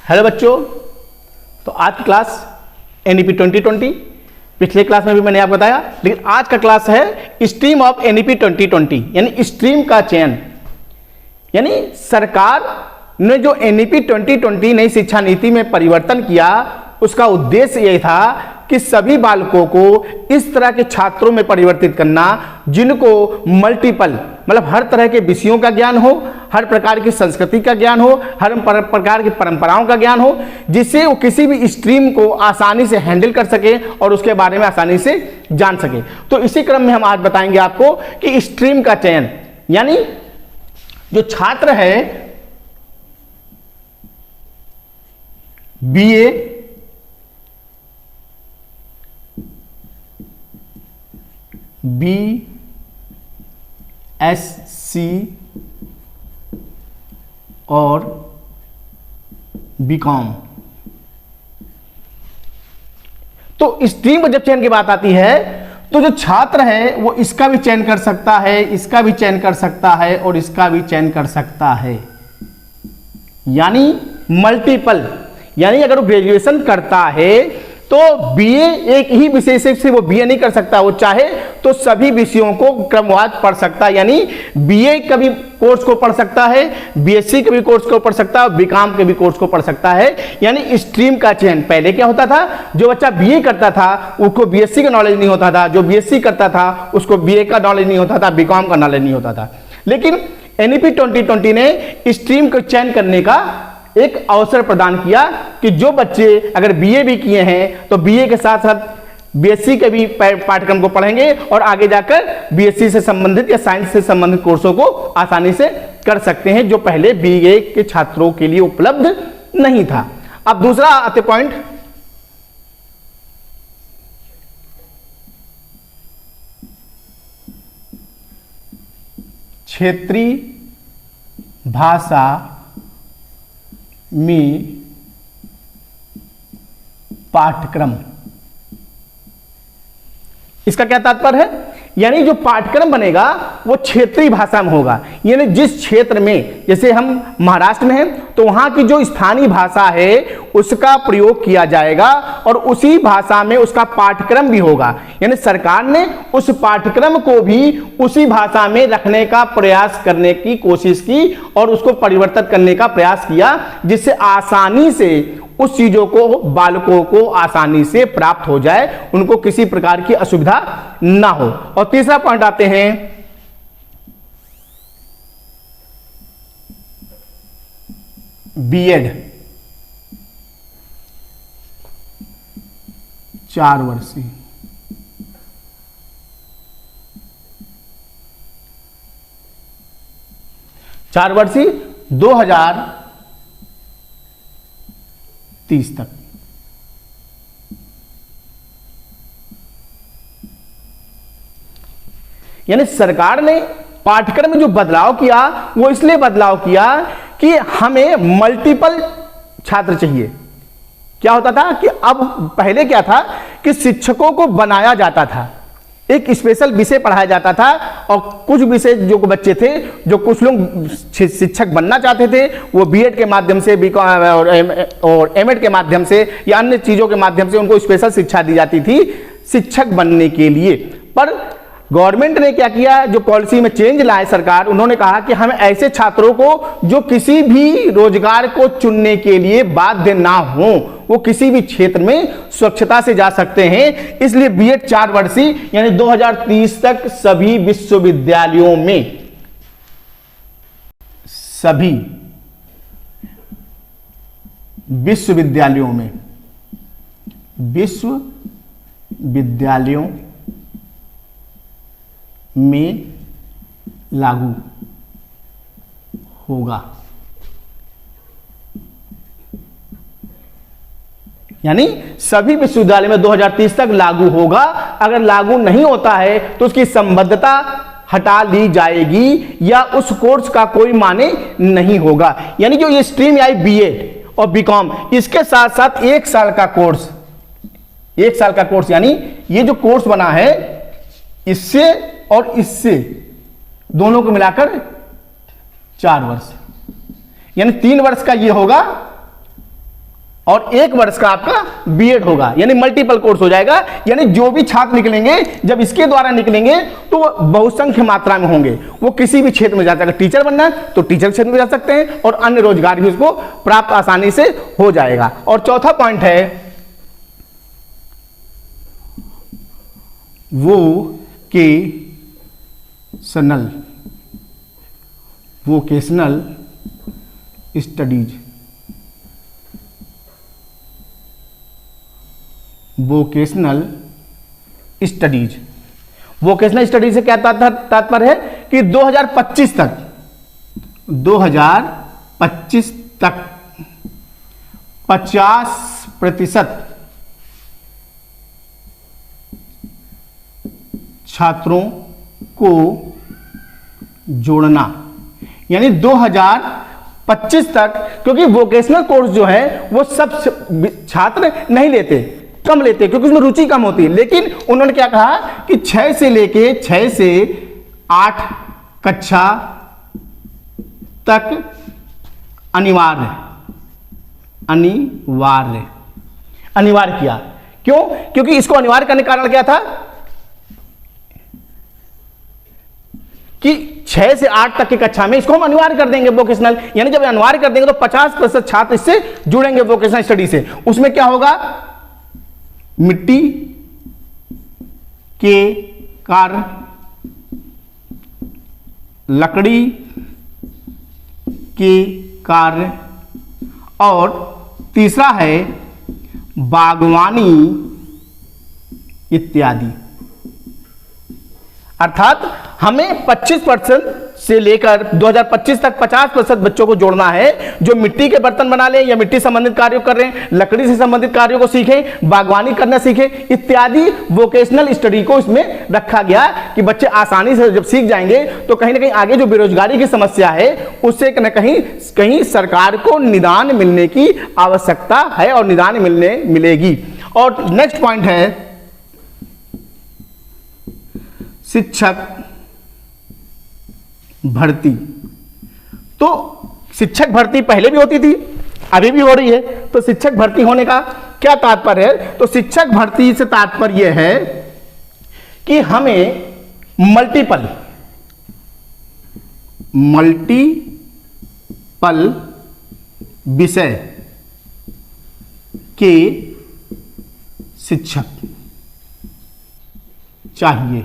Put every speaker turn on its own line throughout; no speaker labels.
Hello बच्चों, तो आज की क्लास एनईपी 2020। पिछले क्लास में भी मैंने आपको बताया, लेकिन आज का क्लास है स्ट्रीम ऑफ एनईपी 2020, यानी स्ट्रीम का चयन। यानी सरकार ने जो एनईपी 2020 नई शिक्षा नीति में परिवर्तन किया, उसका उद्देश्य यह था कि सभी बालकों को इस तरह के छात्रों में परिवर्तित करना जिनको मल्टीपल मतलब हर तरह के विषयों का ज्ञान हो, हर प्रकार की संस्कृति का ज्ञान हो, हर प्रकार की परंपराओं का ज्ञान हो, जिससे वो किसी भी स्ट्रीम को आसानी से हैंडल कर सके और उसके बारे में आसानी से जान सके। तो इसी क्रम में हम आज बताएंगे आपको कि स्ट्रीम का चयन, यानी जो छात्र है बीए, बीएससी और बीकॉम, तो स्ट्रीम पर जब चयन की बात आती है तो जो छात्र है वो इसका भी चयन कर सकता है, इसका भी चयन कर सकता है और इसका भी चयन कर सकता है, यानी मल्टीपल। यानी अगर वो ग्रेजुएशन करता है तो बीए एक ही विषय से वो बीए नहीं कर सकता, वो चाहे तो सभी विषयों को क्रमवार पढ़ सकता है। यानी बीए का भी कोर्स को पढ़ सकता है, बीएससी के भी कोर्स को पढ़ सकता है, बीकॉम के भी कोर्स को पढ़ सकता है। यानी स्ट्रीम का चयन पहले क्या होता था, जो बच्चा बीए करता था उसको बीएससी का नॉलेज नहीं होता था, जो बीएससी करता था उसको बीए का नॉलेज नहीं होता था, बीकॉम का नॉलेज नहीं होता था। लेकिन एनईपी 2020 ने स्ट्रीम को चयन करने का एक अवसर प्रदान किया कि जो बच्चे अगर बीए भी किए हैं तो बीए के साथ साथ बीएससी के भी पाठ्यक्रम को पढ़ेंगे और आगे जाकर बीएससी से संबंधित या साइंस से संबंधित कोर्सों को आसानी से कर सकते हैं, जो पहले बीए के छात्रों के लिए उपलब्ध नहीं था। अब दूसरा आते पॉइंट, क्षेत्रीय भाषा में पाठ्यक्रम। इसका क्या तात्पर्य है, यानी जो पाठ्यक्रम बनेगा वो क्षेत्रीय भाषा में होगा। यानी जिस क्षेत्र में, जैसे हम महाराष्ट्र में हैं तो वहां की जो स्थानीय भाषा है उसका प्रयोग किया जाएगा और उसी भाषा में उसका पाठ्यक्रम भी होगा। यानी सरकार ने उस पाठ्यक्रम को भी उसी भाषा में रखने का प्रयास करने की कोशिश की और उसको परिवर्तित करने का प्रयास किया, जिससे आसानी से उस चीजों को बालकों को आसानी से प्राप्त हो जाए, उनको किसी प्रकार की असुविधा ना हो। और तीसरा पॉइंट आते हैं बीएड 4 वर्षीय। चार वर्षीय 2030 तक। यानी सरकार ने पाठ्यक्रम में जो बदलाव किया वो इसलिए बदलाव किया कि हमें मल्टीपल छात्र चाहिए। क्या होता था कि अब पहले क्या था कि शिक्षकों को बनाया जाता था, एक स्पेशल विषय पढ़ाया जाता था और कुछ विषय जो बच्चे थे, जो कुछ लोग शिक्षक बनना चाहते थे, वो बीएड के माध्यम से, बीकॉम और एमएड के माध्यम से या अन्य चीजों के माध्यम से उनको स्पेशल शिक्षा दी जाती थी शिक्षक बनने के लिए। पर गवर्नमेंट ने क्या किया, जो पॉलिसी में चेंज लाए सरकार, उन्होंने कहा कि हम ऐसे छात्रों को जो किसी भी रोजगार को चुनने के लिए बाध्य ना हो, वो किसी भी क्षेत्र में स्वच्छता से जा सकते हैं। इसलिए बीएड 4 वर्षीय यानी 2030 तक सभी विश्वविद्यालयों में लागू होगा। यानी सभी विश्वविद्यालय में 2030 तक लागू होगा। अगर लागू नहीं होता है तो उसकी संबद्धता हटा ली जाएगी या उस कोर्स का कोई माने नहीं होगा। यानी जो ये स्ट्रीम आई बीएड और बीकॉम, इसके साथ साथ 1 साल का कोर्स, 1 साल का कोर्स, यानी ये जो कोर्स बना है इससे और इससे दोनों को मिलाकर 4 वर्ष, यानी 3 वर्ष का ये होगा और 1 वर्ष का आपका बीएड होगा, यानी मल्टीपल कोर्स हो जाएगा। यानी जो भी छात्र निकलेंगे, जब इसके द्वारा निकलेंगे तो वो बहुसंख्य मात्रा में होंगे। वो किसी भी क्षेत्र में जा सकते हैं, टीचर बनना है तो टीचर क्षेत्र में जा सकते हैं, और अन्य रोजगार भी उसको प्राप्त आसानी से हो जाएगा। और चौथा पॉइंट है वोकेशनल स्टडीज। वोकेशनल स्टडीज से क्या तात्पर्य है कि 2025 तक 50% छात्रों को जोड़ना, यानी 2025 तक, क्योंकि वोकेशनल कोर्स जो है वो सब छात्र नहीं लेते, कम लेते, क्योंकि उसमें रुचि कम होती है। लेकिन उन्होंने क्या कहा कि 6 से 8 कक्षा तक अनिवार्य किया। क्यों? क्योंकि इसको अनिवार्य करने का कारण क्या था कि 6 से 8 तक की कक्षा में इसको हम अनिवार्य कर देंगे वोकेशनल, यानी जब अनिवार्य कर देंगे तो 50% छात्र इससे जुड़ेंगे वोकेशनल स्टडी से। उसमें क्या होगा? मिट्टी के कार्य, लकड़ी के कार्य, और तीसरा है बागवानी इत्यादि। अर्थात हमें 25% से लेकर 2025 तक 50% बच्चों को जोड़ना है, जो मिट्टी के बर्तन बना ले या मिट्टी संबंधित कार्यों कर रहे हैं, लकड़ी से संबंधित कार्यों को सीखें, बागवानी करना सीखें इत्यादि। वोकेशनल स्टडी को इसमें रखा गया कि बच्चे आसानी से जब सीख जाएंगे तो कहीं ना कहीं आगे जो बेरोजगारी की समस्या है उससे कहीं सरकार को निदान मिलने की आवश्यकता है और निदान मिलेगी। और नेक्स्ट पॉइंट है शिक्षक भर्ती। तो शिक्षक भर्ती पहले भी होती थी, अभी भी हो रही है। तो शिक्षक भर्ती होने का क्या तात्पर्य है? तो शिक्षक भर्ती से तात्पर्य है कि हमें मल्टीपल विषय के शिक्षक चाहिए।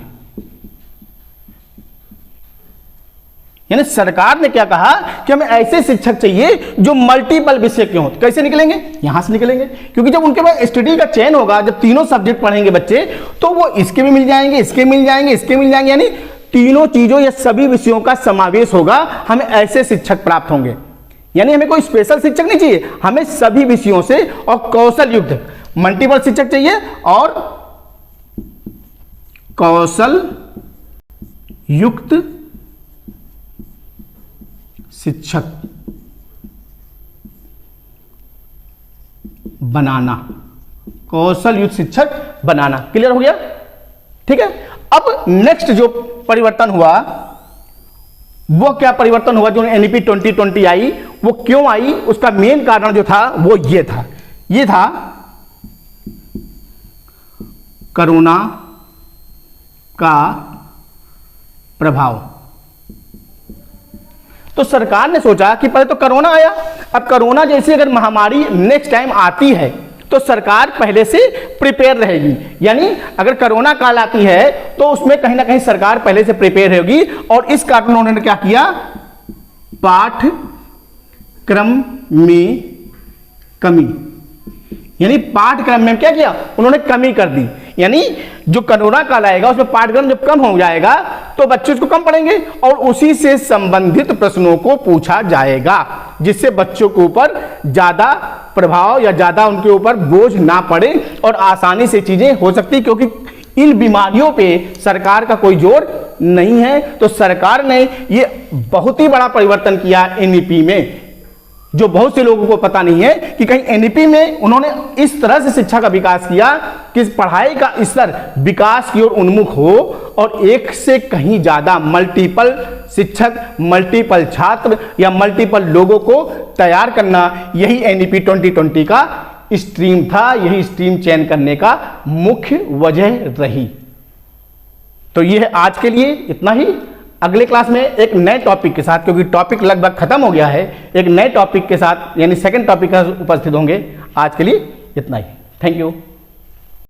यानी सरकार ने क्या कहा कि हमें ऐसे शिक्षक चाहिए जो मल्टीपल विषय के हों। कैसे निकलेंगे? यहां से निकलेंगे, क्योंकि जब उनके पास स्टडी का चयन होगा, जब तीनों सब्जेक्ट पढ़ेंगे बच्चे, तो वो इसके भी मिल जाएंगे, इसके मिल जाएंगे, इसके मिल जाएंगे, यानी तीनों चीजों या सभी विषयों का समावेश होगा। हमें ऐसे शिक्षक प्राप्त होंगे। यानी हमें कोई स्पेशल शिक्षक नहीं चाहिए, हमें सभी विषयों से और कौशल युक्त मल्टीपल शिक्षक चाहिए और कौशल युक्त शिक्षक बनाना, कौशल युक्त शिक्षक बनाना। क्लियर हो गया? ठीक है। अब नेक्स्ट जो परिवर्तन हुआ वो क्या परिवर्तन हुआ? जो एनईपी 2020 आई, वो क्यों आई? उसका मेन कारण जो था वो ये था कोरोना का प्रभाव। तो सरकार ने सोचा कि पहले तो कोरोना आया, अब कोरोना जैसी अगर महामारी नेक्स्ट टाइम आती है तो सरकार पहले से प्रिपेयर रहेगी। यानी अगर कोरोना काल आती है तो उसमें कहीं ना कहीं सरकार पहले से प्रिपेयर होगी। और इस कारण उन्होंने क्या किया? पाठ्यक्रम में कमी, यानी पाठ्यक्रम में क्या किया? उन्होंने कमी कर दी। यानी जो कोरोना काल आएगा उसमें पाठ्यक्रम जब कम हो जाएगा तो बच्चे उसको कम पढ़ेंगे और उसी से संबंधित प्रश्नों को पूछा जाएगा, जिससे बच्चों के ऊपर ज्यादा प्रभाव या ज्यादा उनके ऊपर बोझ ना पड़े और आसानी से चीजें हो सकती, क्योंकि इन बीमारियों पे सरकार का कोई जोर नहीं है। तो सरकार ने ये बहुत ही बड़ा परिवर्तन किया एनईपी में, जो बहुत से लोगों को पता नहीं है कि कहीं एनईपी में उन्होंने इस तरह से शिक्षा का विकास किया कि पढ़ाई का स्तर विकास की ओर उन्मुख हो और एक से कहीं ज्यादा मल्टीपल शिक्षक, मल्टीपल छात्र या मल्टीपल लोगों को तैयार करना, यही एनईपी 2020 का स्ट्रीम था, यही स्ट्रीम चयन करने का मुख्य वजह रही। तो ये है आज के लिए इतना ही। अगले क्लास में एक नए टॉपिक के साथ, क्योंकि टॉपिक लगभग खत्म हो गया है, एक नए टॉपिक के साथ यानी सेकंड टॉपिक का उपस्थित होंगे। आज के लिए इतना ही। Thank you.